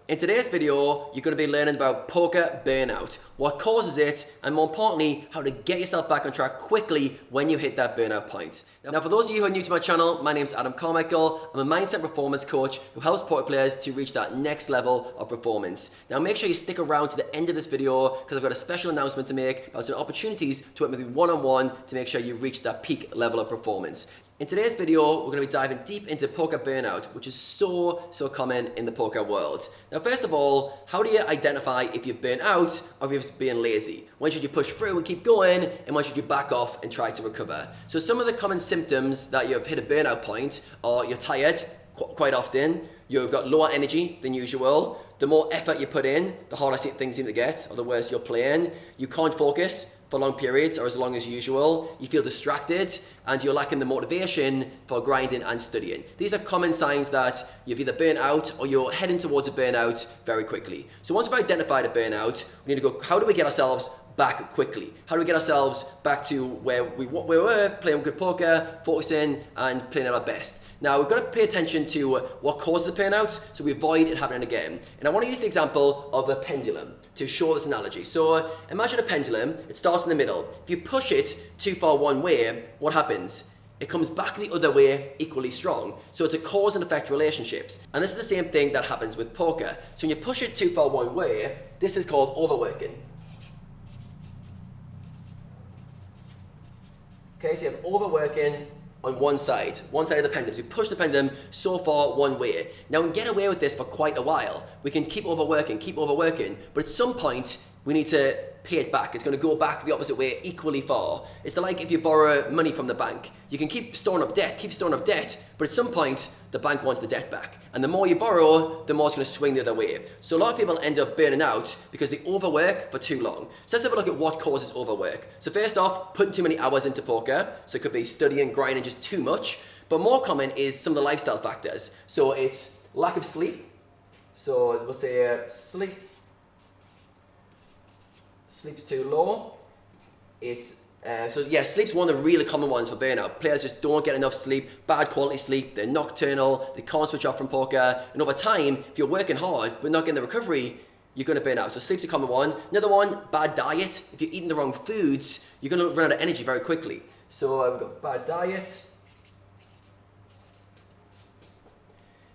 In today's video, you're going to be learning about poker burnout, what causes it, and more importantly, how to get yourself back on track quickly when you hit that burnout point. Now, for those of you who are new to my channel, my name is Adam Carmichael. I'm a mindset performance coach who helps poker players to reach that next level of performance. Now, make sure you stick around to the end of this video because I've got a special announcement to make about some opportunities to work with you one-on-one to make sure you reach that peak level of performance. In today's video, we're going to be diving deep into poker burnout, which is so common in the poker world. Now, first of all, how do you identify if you're burnt out or if you're just being lazy? When should you push through and keep going, and when should you back off and try to recover? So some of the common symptoms that you've hit a burnout point are you're tired quite often, you've got lower energy than usual, the more effort you put in, the harder things seem to get, or the worse you're playing, you can't focus for long periods or as long as usual, you feel distracted, and you're lacking the motivation for grinding and studying. These are common signs that you've either burnt out or you're heading towards a burnout very quickly. So once we've identified a burnout, we need to go, how do we get ourselves back quickly? How do we get ourselves back to where we were, playing good poker, focusing and playing at our best? Now, we've got to pay attention to what causes the burnout so we avoid it happening again. And I want to use the example of a pendulum to show this analogy. So imagine a pendulum, it starts in the middle. If you push it too far one way, what happens? It comes back the other way equally strong. So it's a cause and effect relationships. And this is the same thing that happens with poker. So when you push it too far one way, this is called overworking. Okay, so you have overworking on one side of the pendulum. So you push the pendulum so far one way. Now we can get away with this for quite a while. We can keep overworking, but at some point we need to pay it back. It's going to go back the opposite way equally far. It's like if you borrow money from the bank. You can keep storing up debt, but at some point the bank wants the debt back. And the more you borrow, the more it's going to swing the other way. So a lot of people end up burning out because they overwork for too long. So let's have a look at what causes overwork. So first off, putting too many hours into poker. So it could be studying, grinding just too much. But more common is some of the lifestyle factors. So it's lack of sleep. So we'll say sleep's too low. Sleep's one of the really common ones for burnout. Players just don't get enough sleep, bad quality sleep, they're nocturnal, they can't switch off from poker, and over time, if you're working hard but not getting the recovery, you're going to burn out. So sleep's a common one. Another one, bad diet. If you're eating the wrong foods, you're going to run out of energy very quickly. So we've got bad diet.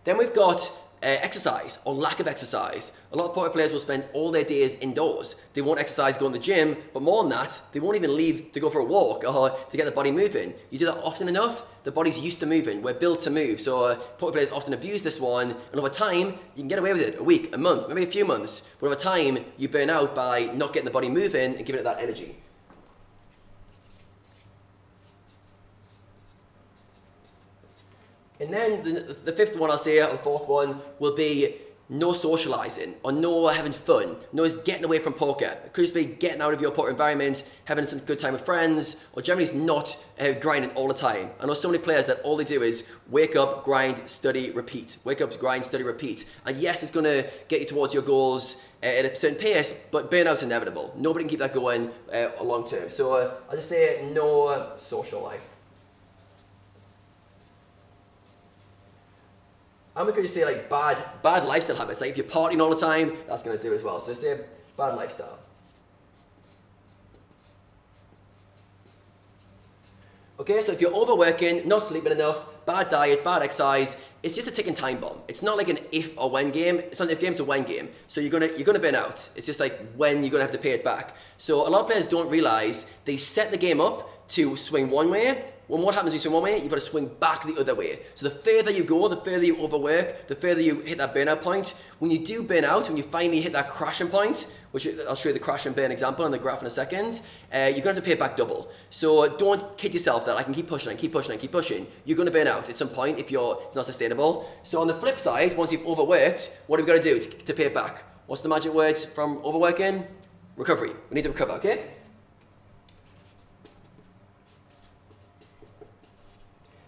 Then we've got exercise or lack of exercise. A lot of poker players will spend all their days indoors. They won't exercise, go to the gym, but more than that, they won't even leave to go for a walk or to get the body moving. You do that often enough, the body's used to moving. We're built to move. So poker players often abuse this one, and over time, you can get away with it. A week, a month, maybe a few months. But over time, you burn out by not getting the body moving and giving it that energy. And then the fifth one I'll say, or the fourth one, will be no socializing or no having fun. No is getting away from poker. It could just be getting out of your poker environment, having some good time with friends, or generally not grinding all the time. I know so many players that all they do is wake up, grind, study, repeat. Wake up, grind, study, repeat. And yes, it's going to get you towards your goals at a certain pace, but burnout's inevitable. Nobody can keep that going long term. So I'll just say no social life. And we could just say like bad lifestyle habits. Like if you're partying all the time, that's going to do it as well. So say bad lifestyle. Okay, so if you're overworking, not sleeping enough, bad diet, bad exercise, it's just a ticking time bomb. It's not like an if or when game. It's not an if game, it's a when game. So you're gonna burn out. It's just like when you're gonna have to pay it back. So a lot of players don't realize they set the game up to swing one way. When what happens when you swing one way, you've got to swing back the other way. So the further you go, the further you overwork, the further you hit that burnout point. When you do burn out, when you finally hit that crashing point, which I'll show you the crash and burn example on the graph in a second, you're going to have to pay it back double. So don't kid yourself that I can keep pushing and keep pushing and keep pushing. You're going to burn out at some point if it's not sustainable. So on the flip side, once you've overworked, what have we got to do to pay it back? What's the magic words from overworking? Recovery. We need to recover, okay?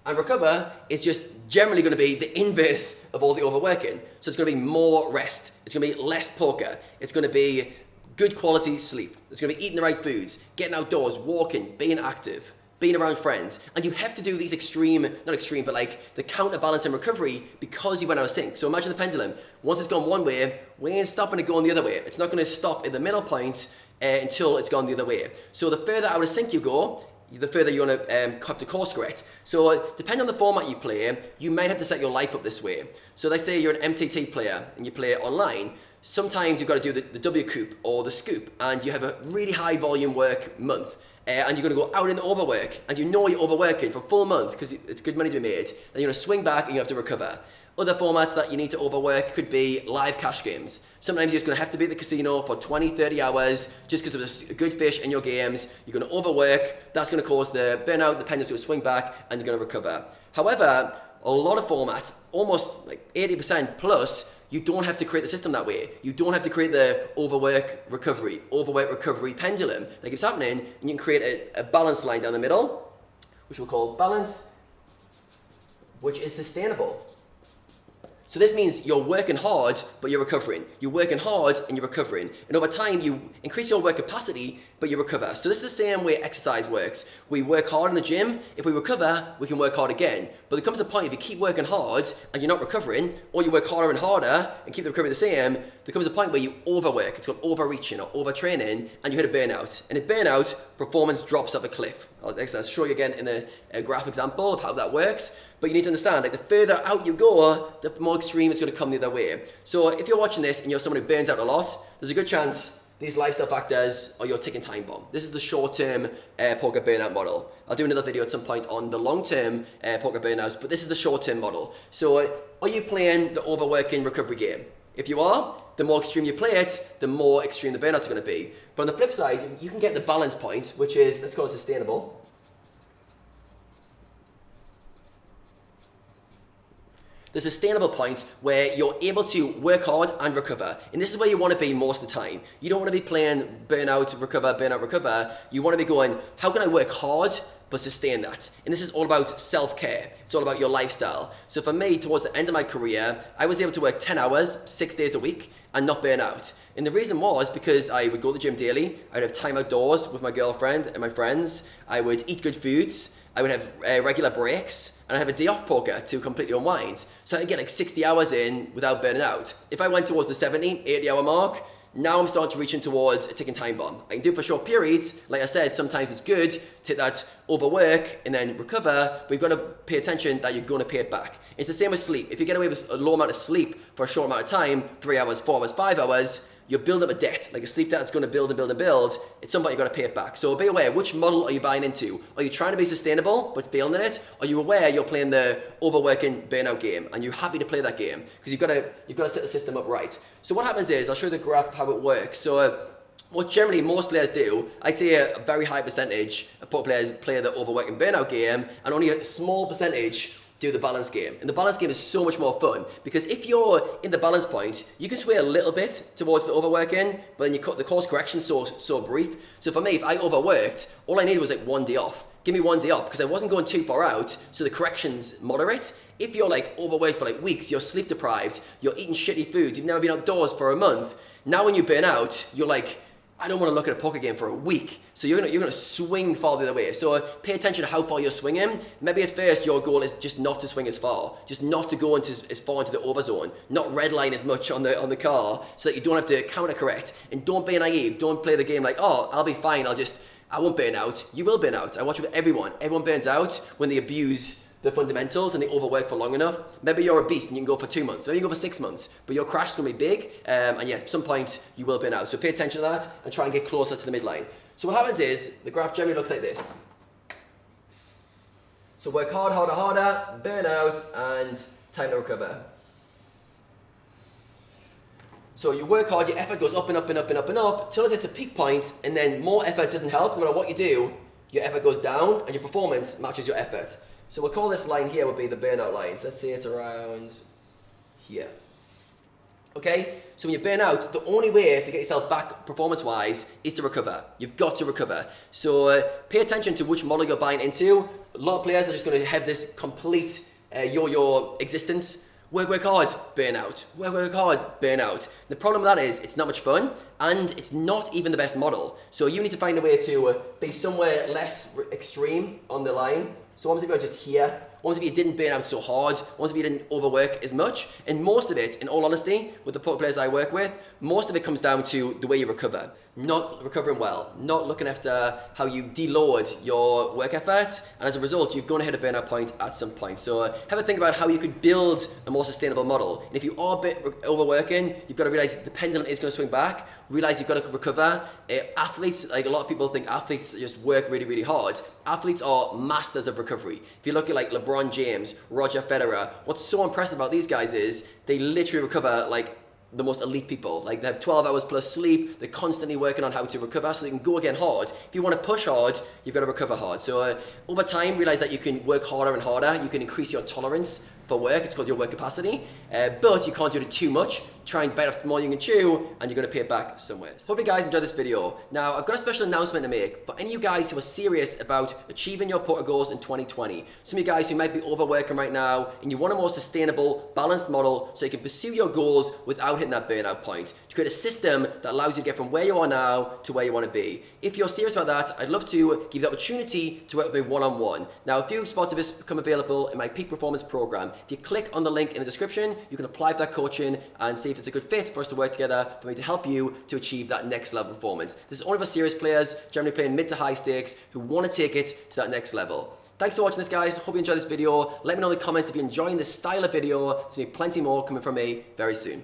And recover is just generally going to be the inverse of all the overworking. So it's going to be more rest. It's going to be less poker. It's going to be good quality sleep. It's going to be eating the right foods, getting outdoors, walking, being active. being around friends. And you have to do these extreme, not extreme, but like the counterbalance and recovery because you went out of sync. So imagine the pendulum. Once it's gone one way, we ain't stopping it going the other way. It's not going to stop in the middle point until it's gone the other way. So the further out of sync you go, the further you're going to have to course correct. So depending on the format you play, you might have to set your life up this way. So let's say you're an MTT player and you play online. Sometimes you've got to do the W Coop or the Scoop, and you have a really high volume work month. And you're going to go out and overwork, and you know you're overworking for a full month because it's good money to be made. Then you're going to swing back and you have to recover. Other formats that you need to overwork could be live cash games. Sometimes you're just going to have to be at the casino for 20, 30 hours just because there's a good fish in your games. You're going to overwork. That's going to cause the burnout, the pendulum to swing back, and you're going to recover. However, a lot of formats, almost like 80% plus, you don't have to create the system that way. You don't have to create the overwork recovery pendulum. Like it's happening, and you can create a balance line down the middle, which we'll call balance, which is sustainable. So this means you're working hard, but you're recovering. You're working hard and you're recovering. And over time, you increase your work capacity, but you recover. So this is the same way exercise works. We work hard in the gym. If we recover, we can work hard again. But there comes a point if you keep working hard and you're not recovering, or you work harder and harder and keep the recovery the same, there comes a point where you overwork. It's called overreaching or overtraining, and you hit a burnout. And in burnout, performance drops off a cliff. I'll show you again in a graph example of how that works. But you need to understand, like the further out you go, the more extreme it's going to come the other way. So if you're watching this and you're someone who burns out a lot, there's a good chance these lifestyle factors are your ticking time bomb. This is the short-term poker burnout model. I'll do another video at some point on the long-term poker burnouts, but this is the short-term model. So are you playing the overworking recovery game? If you are, the more extreme you play it, the more extreme the burnouts are going to be. But on the flip side, you can get the balance point, which is, let's call it sustainable. The sustainable point where you're able to work hard and recover. And this is where you want to be most of the time. You don't want to be playing burnout, recover. You want to be going, how can I work hard but sustain that? And this is all about self-care. It's all about your lifestyle. So for me, towards the end of my career, I was able to work 10 hours, 6 days a week and not burn out. And the reason was because I would go to the gym daily. I would have time outdoors with my girlfriend and my friends. I would eat good foods. I would have regular breaks. And I have a day off poker to completely unwind. So I can get like 60 hours in without burning out. If I went towards the 70, 80 hour mark, now I'm starting to reach in towards a ticking time bomb. I can do it for short periods. Like I said, sometimes it's good to hit that overwork and then recover, but you've got to pay attention that you're going to pay it back. It's the same with sleep. If you get away with a low amount of sleep for a short amount of time, 3 hours, 4 hours, 5 hours, you're building up a debt, like a sleep debt that's going to build and build and build. At some point, you've got to pay it back. So be aware, which model are you buying into? Are you trying to be sustainable but failing in it? Are you aware you're playing the overworking burnout game and you're happy to play that game? Because you've got to set the system up right. So what happens is, I'll show you the graph of how it works. So what generally most players do, I'd say a very high percentage of pro players play the overworking burnout game, and only a small percentage do the balance game. And the balance game is so much more fun because if you're in the balance point, you can sway a little bit towards the overworking, but then the course correction so brief. So for me, if I overworked, all I needed was like 1 day off. Give me 1 day off because I wasn't going too far out, so the correction's moderate. If you're like overworked for like weeks, you're sleep deprived, you're eating shitty foods, you've never been outdoors for a month, now when you burn out, you're like, I don't want to look at a poker game for a week. So you're gonna swing far the other way. So pay attention to how far you're swinging. Maybe at first your goal is just not to swing as far, just not to go into as far into the over zone, not redline as much on the car, so that you don't have to counter correct. And don't be naive. Don't play the game like, oh, I'll be fine. I won't burn out. You will burn out. I watch it with everyone. Everyone burns out when they abuse the fundamentals and they overwork for long enough. Maybe you're a beast and you can go for 2 months. Maybe you can go for 6 months, but your crash is going to be big. And yeah, at some point you will burn out. So pay attention to that and try and get closer to the midline. So what happens is the graph generally looks like this. So work hard, harder, harder, burn out, and time to recover. So you work hard, your effort goes up and up and up and up and up till it hits a peak point, and then more effort doesn't help. No matter what you do, your effort goes down and your performance matches your effort. So we'll call this line here would be the burnout lines. Let's say it's around here. Okay, so when you burn out, the only way to get yourself back performance-wise is to recover. You've got to recover. So pay attention to which model you're buying into. A lot of players are just going to have this complete yo-yo existence Work hard, burnout. Work hard, burnout. The problem with that is it's not much fun and it's not even the best model. So you need to find a way to be somewhere less extreme on the line. So what if you're just here? What if you didn't burn out so hard? What if you didn't overwork as much? And most of it, in all honesty, with the poker players I work with, most of it comes down to the way you recover. Not recovering well, not looking after how you deload your work effort, and as a result, you're going to hit a burnout point at some point. So have a think about how you could build a more sustainable model. And if you are a bit overworking, you've got to realize the pendulum is going to swing back. Realize you've got to recover. Athletes, like a lot of people think athletes just work really, really hard. Athletes are masters of recovery. If you look at like LeBron James, Roger Federer, what's so impressive about these guys is they literally recover like the most elite people. Like they have 12 hours plus sleep, they're constantly working on how to recover so they can go again hard. If you want to push hard, you've got to recover hard. So over time, realize that you can work harder and harder, you can increase your tolerance for work, it's called your work capacity, but you can't do it too much. Try and bite off more than you can chew, and you're going to pay it back somewhere. Hope you guys enjoyed this video. Now, I've got a special announcement to make for any of you guys who are serious about achieving your poker goals in 2020. Some of you guys who might be overworking right now, and you want a more sustainable, balanced model so you can pursue your goals without hitting that burnout point. To create a system that allows you to get from where you are now to where you want to be. If you're serious about that, I'd love to give you the opportunity to work with me one-on-one. Now, a few spots of this become available in my Peak Performance Program. If you click on the link in the description, you can apply for that coaching and see if it's a good fit for us to work together, for me to help you to achieve that next level performance. This is only for serious players, generally playing mid to high stakes, who want to take it to that next level. Thanks for watching this, guys. Hope you enjoyed this video. Let me know in the comments if you're enjoying this style of video. There's going to be plenty more coming from me very soon.